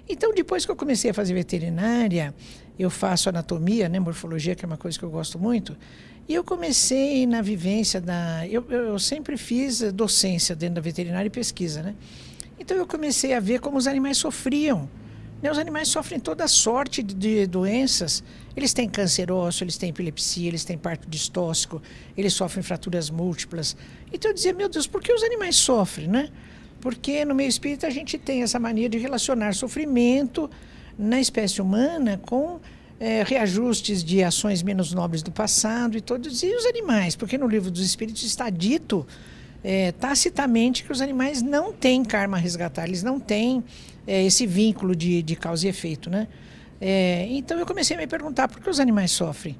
Então, depois que eu comecei a fazer veterinária, eu faço anatomia, né, morfologia, que é uma coisa que eu gosto muito, e eu comecei na vivência da... Eu sempre fiz docência dentro da veterinária e pesquisa, né? Então, eu comecei a ver como os animais sofriam. Né? Os animais sofrem toda sorte de doenças. Eles têm câncer ósseo, eles têm epilepsia, eles têm parto distóxico, eles sofrem fraturas múltiplas. Então, eu dizia, meu Deus, por que os animais sofrem, né? Porque no meio espírita a gente tem essa mania de relacionar sofrimento na espécie humana com reajustes de ações menos nobres do passado e todos. E os animais? Porque no livro dos Espíritos está dito tacitamente que os animais não têm karma a resgatar, eles não têm esse vínculo de causa e efeito, né? Então eu comecei a me perguntar por que os animais sofrem.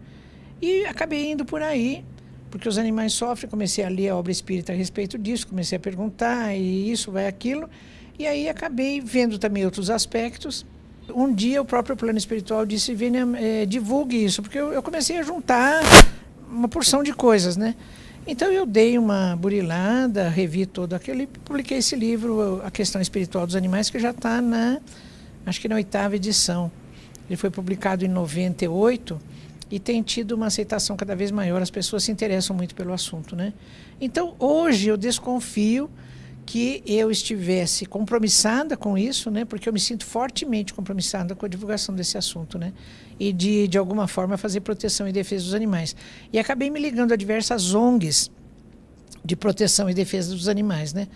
E acabei indo por aí. Porque os animais sofrem, comecei a ler a obra espírita a respeito disso, comecei a perguntar, e isso, vai aquilo, e aí acabei vendo também outros aspectos. Um dia o próprio plano espiritual disse, Vênia, divulgue isso, porque eu comecei a juntar uma porção de coisas, né? Então eu dei uma burilada, revi todo aquilo e publiquei esse livro, A Questão Espiritual dos Animais, que já está acho que na 8ª edição. Ele foi publicado em 98, e tem tido uma aceitação cada vez maior, as pessoas se interessam muito pelo assunto, né? Então, hoje eu desconfio que eu estivesse compromissada com isso, né? Porque eu me sinto fortemente compromissada com a divulgação desse assunto, né? E de alguma forma fazer proteção e defesa dos animais. E acabei me ligando a diversas ONGs de proteção e defesa dos animais, né?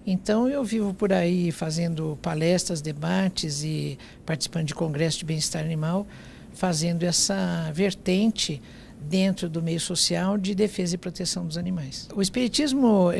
Então, eu vivo por aí fazendo palestras, debates e participando de congressos de bem-estar animal, fazendo essa vertente dentro do meio social de defesa e proteção dos animais. O Espiritismo,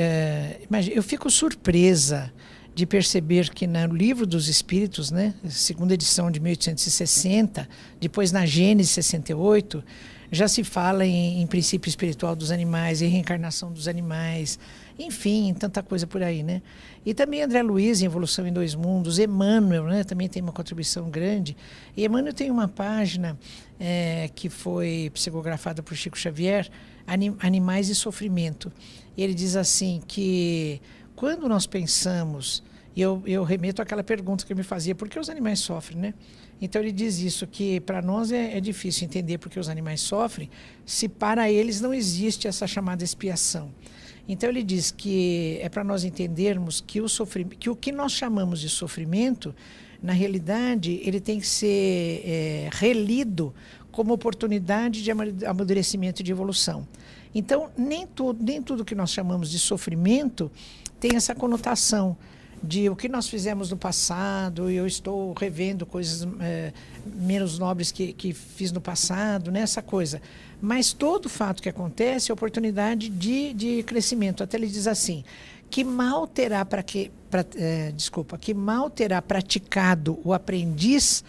eu fico surpresa de perceber que no Livro dos Espíritos, né, segunda edição de 1860, depois na Gênesis 68, já se fala em princípio espiritual dos animais, em reencarnação dos animais, enfim, tanta coisa por aí, né? E também André Luiz, em Evolução em Dois Mundos, Emmanuel, né, também tem uma contribuição grande. E Emmanuel tem uma página que foi psicografada por Chico Xavier, Animais e Sofrimento. E ele diz assim que quando nós pensamos, e eu remeto àquela pergunta que eu me fazia, por que os animais sofrem, né? Então ele diz isso, que para nós é difícil entender por que os animais sofrem, se para eles não existe essa chamada expiação. Então ele diz que é para nós entendermos que o que nós chamamos de sofrimento, na realidade, ele tem que ser relido como oportunidade de amadurecimento e de evolução. Então, nem tudo que nós chamamos de sofrimento tem essa conotação de o que nós fizemos no passado, e eu estou revendo coisas menos nobres que fiz no passado, né? Essa coisa. Mas todo fato que acontece é oportunidade de crescimento. Até ele diz assim, que mal terá praticado o aprendiz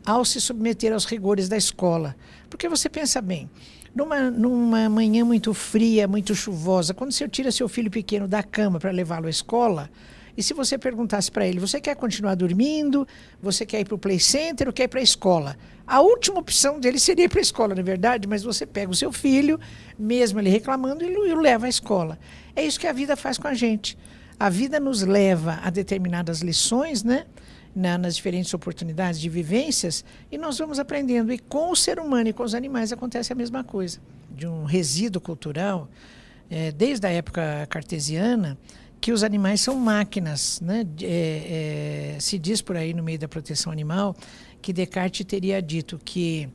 ao se submeter aos rigores da escola. Porque você pensa bem, numa manhã muito fria, muito chuvosa, quando você tira seu filho pequeno da cama para levá-lo à escola, e se você perguntasse para ele, você quer continuar dormindo, você quer ir para o play center ou quer ir para a escola? A última opção dele seria ir para a escola, não é verdade? Mas você pega o seu filho, mesmo ele reclamando, e o leva à escola. É isso que a vida faz com a gente. A vida nos leva a determinadas lições, né? Nas diferentes oportunidades de vivências, e nós vamos aprendendo. E com o ser humano e com os animais acontece a mesma coisa. De um resíduo cultural, desde a época cartesiana, que os animais são máquinas, né? Se diz por aí no meio da proteção animal que Descartes teria dito que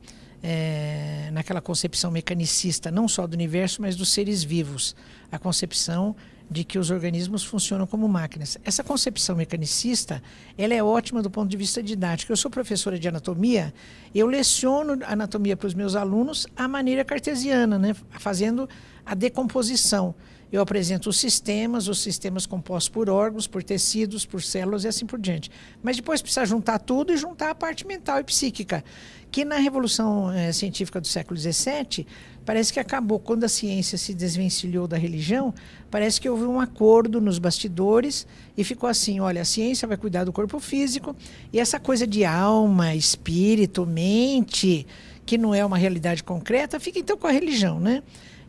naquela concepção mecanicista, não só do universo, mas dos seres vivos, a concepção de que os organismos funcionam como máquinas. Essa concepção mecanicista, ela é ótima do ponto de vista didático. Eu sou professora de anatomia, eu leciono anatomia para os meus alunos à maneira cartesiana, né? Fazendo a decomposição. Eu apresento os sistemas compostos por órgãos, por tecidos, por células e assim por diante. Mas depois precisa juntar tudo e juntar a parte mental e psíquica, que na Revolução Científica do século XVII, parece que acabou, quando a ciência se desvencilhou da religião, parece que houve um acordo nos bastidores e ficou assim, olha, a ciência vai cuidar do corpo físico e essa coisa de alma, espírito, mente, que não é uma realidade concreta, fica então com a religião, né?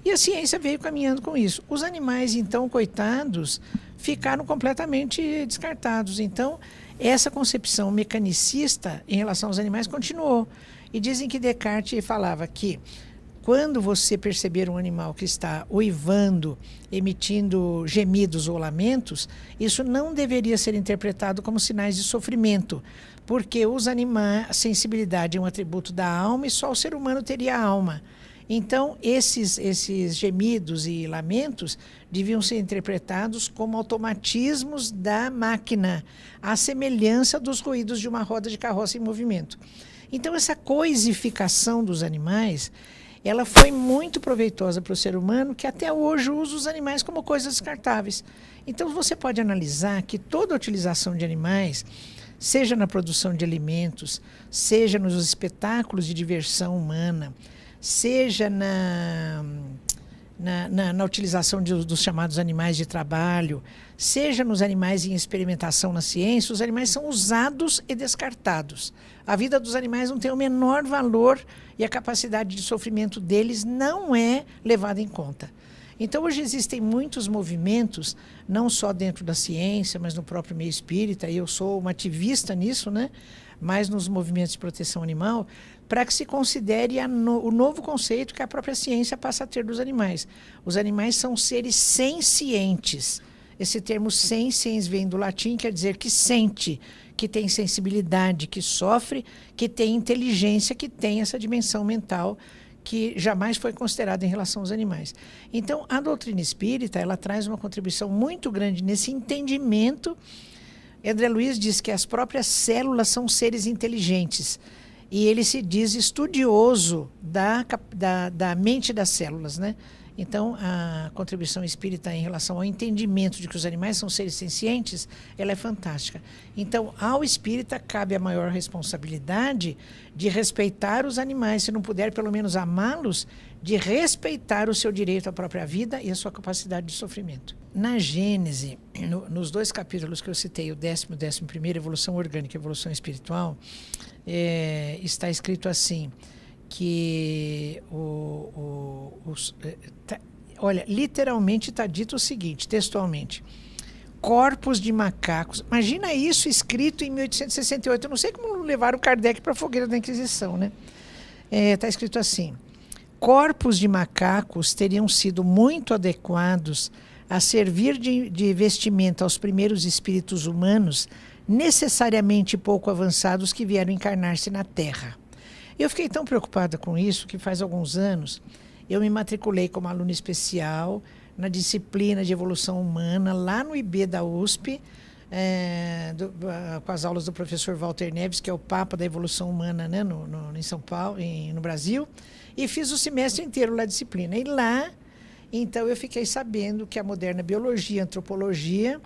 E a ciência veio caminhando com isso. Os animais, então, coitados, ficaram completamente descartados. Então, essa concepção mecanicista em relação aos animais continuou. E dizem que Descartes falava que quando você perceber um animal que está uivando, emitindo gemidos ou lamentos, isso não deveria ser interpretado como sinais de sofrimento, porque os animais, a sensibilidade é um atributo da alma e só o ser humano teria alma. Então, esses gemidos e lamentos deviam ser interpretados como automatismos da máquina, à semelhança dos ruídos de uma roda de carroça em movimento. Então, essa coisificação dos animais, ela foi muito proveitosa para o ser humano, que até hoje usa os animais como coisas descartáveis. Então, você pode analisar que toda a utilização de animais, seja na produção de alimentos, seja nos espetáculos de diversão humana, seja na utilização dos chamados animais de trabalho, seja nos animais em experimentação na ciência, os animais são usados e descartados. A vida dos animais não tem o menor valor e a capacidade de sofrimento deles não é levada em conta. Então, hoje existem muitos movimentos, não só dentro da ciência, mas no próprio meio espírita, e eu sou uma ativista nisso, né? Mas nos movimentos de proteção animal, para que se considere o novo conceito que a própria ciência passa a ter dos animais. Os animais são seres sencientes. Esse termo senciens vem do latim, quer dizer que sente, que tem sensibilidade, que sofre, que tem inteligência, que tem essa dimensão mental que jamais foi considerada em relação aos animais. Então, a doutrina espírita, ela traz uma contribuição muito grande nesse entendimento. André Luiz diz que as próprias células são seres inteligentes. E ele se diz estudioso da mente das células, né? Então, a contribuição espírita em relação ao entendimento de que os animais são seres sencientes, ela é fantástica. Então, ao espírita cabe a maior responsabilidade de respeitar os animais, se não puder pelo menos amá-los, de respeitar o seu direito à própria vida e a sua capacidade de sofrimento. Na Gênese, nos 2 capítulos que eu citei, o 10º e 11º, Evolução Orgânica e Evolução Espiritual, está escrito assim, que olha, literalmente está dito o seguinte, textualmente: corpos de macacos. Imagina isso escrito em 1868. Eu não sei como levaram o Kardec para a fogueira da Inquisição, né? Está escrito assim: corpos de macacos teriam sido muito adequados a servir de vestimenta aos primeiros espíritos humanos, necessariamente pouco avançados, que vieram encarnar-se na Terra. Eu fiquei tão preocupada com isso que faz alguns anos eu me matriculei como aluna especial na disciplina de evolução humana lá no IB da USP, com as aulas do professor Walter Neves, que é o Papa da Evolução Humana, né, em São Paulo, no Brasil, e fiz o semestre inteiro lá a disciplina. E lá, então, eu fiquei sabendo que a moderna biologia e a antropologia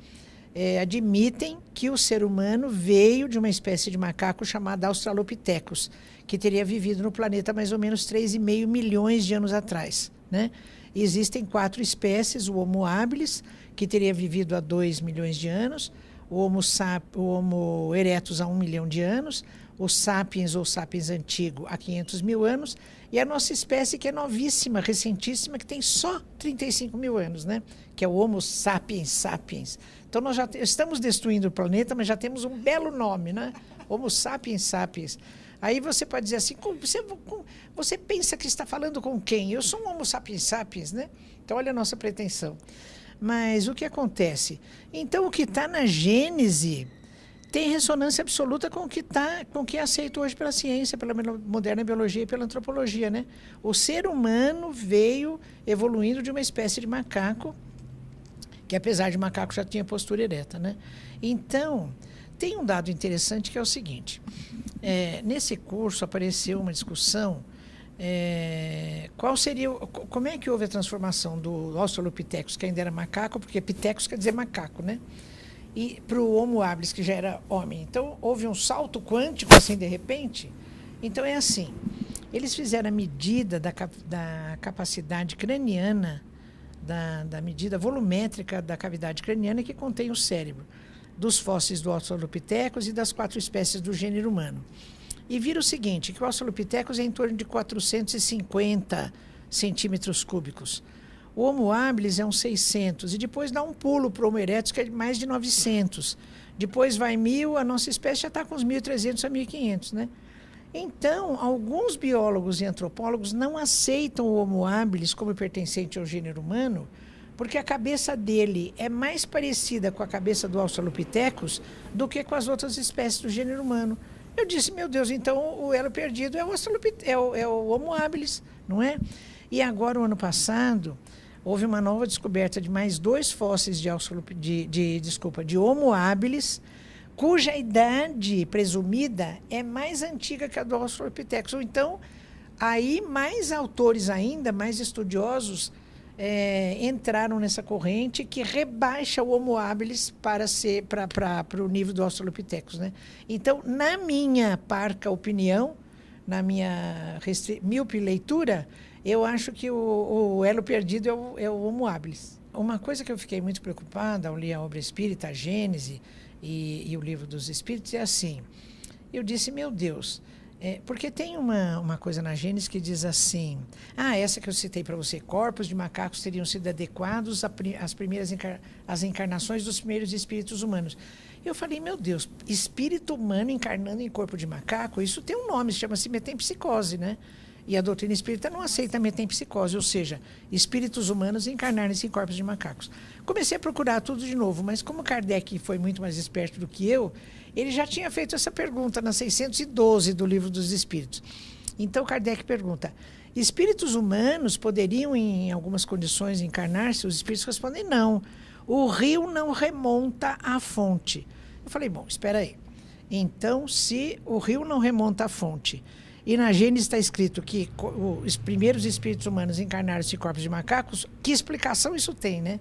admitem que o ser humano veio de uma espécie de macaco chamada Australopithecus, que teria vivido no planeta mais ou menos 3,5 milhões de anos atrás, né? E existem 4 espécies: o Homo habilis, que teria vivido há 2 milhões de anos, o Homo erectus há 1 milhão de anos, o Sapiens ou Sapiens antigo há 500 mil anos, e a nossa espécie, que é novíssima, recentíssima, que tem só 35 mil anos, né? Que é o Homo sapiens sapiens. Então, nós já estamos destruindo o planeta, mas já temos um belo nome, né? Homo sapiens sapiens. Aí você pode dizer assim, você pensa que está falando com quem? Eu sou um Homo sapiens sapiens, né? Então, olha a nossa pretensão. Mas o que acontece? Então, o que está na Gênese tem ressonância absoluta com o que é aceito hoje pela ciência, pela moderna biologia e pela antropologia, né? O ser humano veio evoluindo de uma espécie de macaco, que apesar de macaco já tinha postura ereta, né? Então, tem um dado interessante que é o seguinte: nesse curso apareceu uma discussão, como é que houve a transformação do Australopithecus, que ainda era macaco, porque Pithecus quer dizer macaco, né? E para o Homo habilis, que já era homem. Então, houve um salto quântico, assim, de repente. Então, é assim, eles fizeram a medida da capacidade craniana, da medida volumétrica da cavidade craniana que contém o cérebro, dos fósseis do Australopithecus e das 4 espécies do gênero humano. E viram o seguinte, que o Australopithecus é em torno de 450 centímetros cúbicos. O Homo habilis é uns 600, e depois dá um pulo para o Homo erectus, que é de mais de 900. depois vai 1000, a nossa espécie já está com uns 1.300 a 1.500, né? Então, alguns biólogos e antropólogos não aceitam o Homo habilis como pertencente ao gênero humano, porque a cabeça dele é mais parecida com a cabeça do Australopithecus do que com as outras espécies do gênero humano. Eu disse, meu Deus, então o elo perdido é o Homo habilis, não é? E agora, o ano passado, houve uma nova descoberta de mais 2 fósseis de Homo habilis, cuja idade presumida é mais antiga que a do Australopithecus. Ou então, aí mais autores ainda, mais estudiosos, entraram nessa corrente que rebaixa o Homo habilis para o nível do Australopithecus, né? Então, na minha parca opinião, na minha míope leitura, eu acho que o elo perdido é o Homo habilis. Uma coisa que eu fiquei muito preocupada ao ler a obra espírita, a Gênese e o livro dos Espíritos, é assim, eu disse, meu Deus, porque tem uma coisa na Gênese que diz assim, essa que eu citei para você, corpos de macacos teriam sido adequados às primeiras às encarnações dos primeiros espíritos humanos. Eu falei, meu Deus, espírito humano encarnando em corpo de macaco, isso tem um nome, chama-se metempsicose, né? E a doutrina espírita não aceita metempsicose, ou seja, espíritos humanos encarnarem-se em corpos de macacos. Comecei a procurar tudo de novo, mas como Kardec foi muito mais esperto do que eu, ele já tinha feito essa pergunta na 612 do Livro dos Espíritos. Então Kardec pergunta, espíritos humanos poderiam em algumas condições encarnar-se? Os espíritos respondem, não. O rio não remonta à fonte. Eu falei, bom, espera aí. Então, se o rio não remonta à fonte, e na Gênesis está escrito que os primeiros espíritos humanos encarnaram-se em corpos de macacos, que explicação isso tem, né?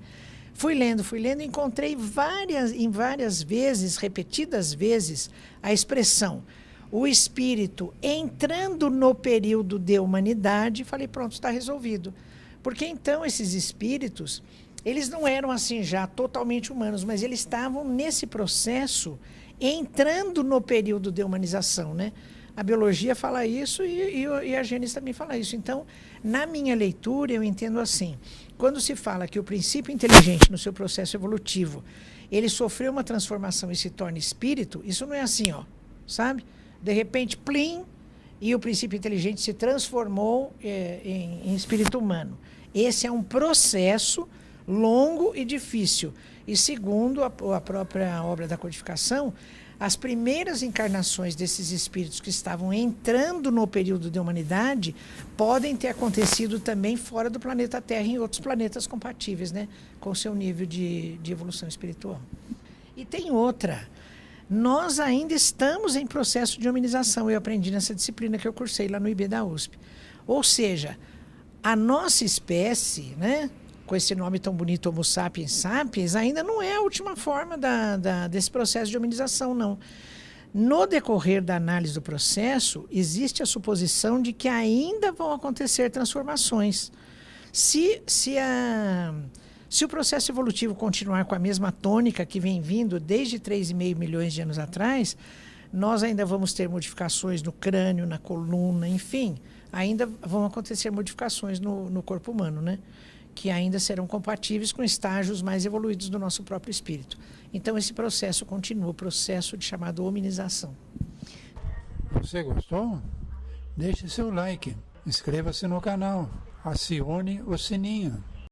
Fui lendo, encontrei várias vezes, repetidas vezes, a expressão, o espírito entrando no período de humanidade, falei, pronto, está resolvido. Porque então esses espíritos, eles não eram assim já totalmente humanos, mas eles estavam nesse processo, entrando no período de humanização, né? A biologia fala isso e a Gênesis também fala isso. Então, na minha leitura, eu entendo assim. Quando se fala que o princípio inteligente, no seu processo evolutivo, ele sofreu uma transformação e se torna espírito, isso não é assim, ó, sabe? De repente, plim, e o princípio inteligente se transformou em espírito humano. Esse é um processo longo e difícil. E segundo a própria obra da codificação, as primeiras encarnações desses espíritos que estavam entrando no período de humanidade podem ter acontecido também fora do planeta Terra, em outros planetas compatíveis, né, com o seu nível de evolução espiritual. E tem outra. Nós ainda estamos em processo de humanização. Eu aprendi nessa disciplina que eu cursei lá no IB da USP. Ou seja, a nossa espécie, né, com esse nome tão bonito, Homo sapiens sapiens, ainda não é a última forma desse processo de humanização, não. No decorrer da análise do processo, existe a suposição de que ainda vão acontecer transformações. Se o processo evolutivo continuar com a mesma tônica que vem vindo desde 3,5 milhões de anos atrás, nós ainda vamos ter modificações no crânio, na coluna, enfim, ainda vão acontecer modificações no corpo humano, né? Que ainda serão compatíveis com estágios mais evoluídos do nosso próprio espírito. Então, esse processo continua, o processo chamado hominização. Você gostou? Deixe seu like, inscreva-se no canal, acione o sininho.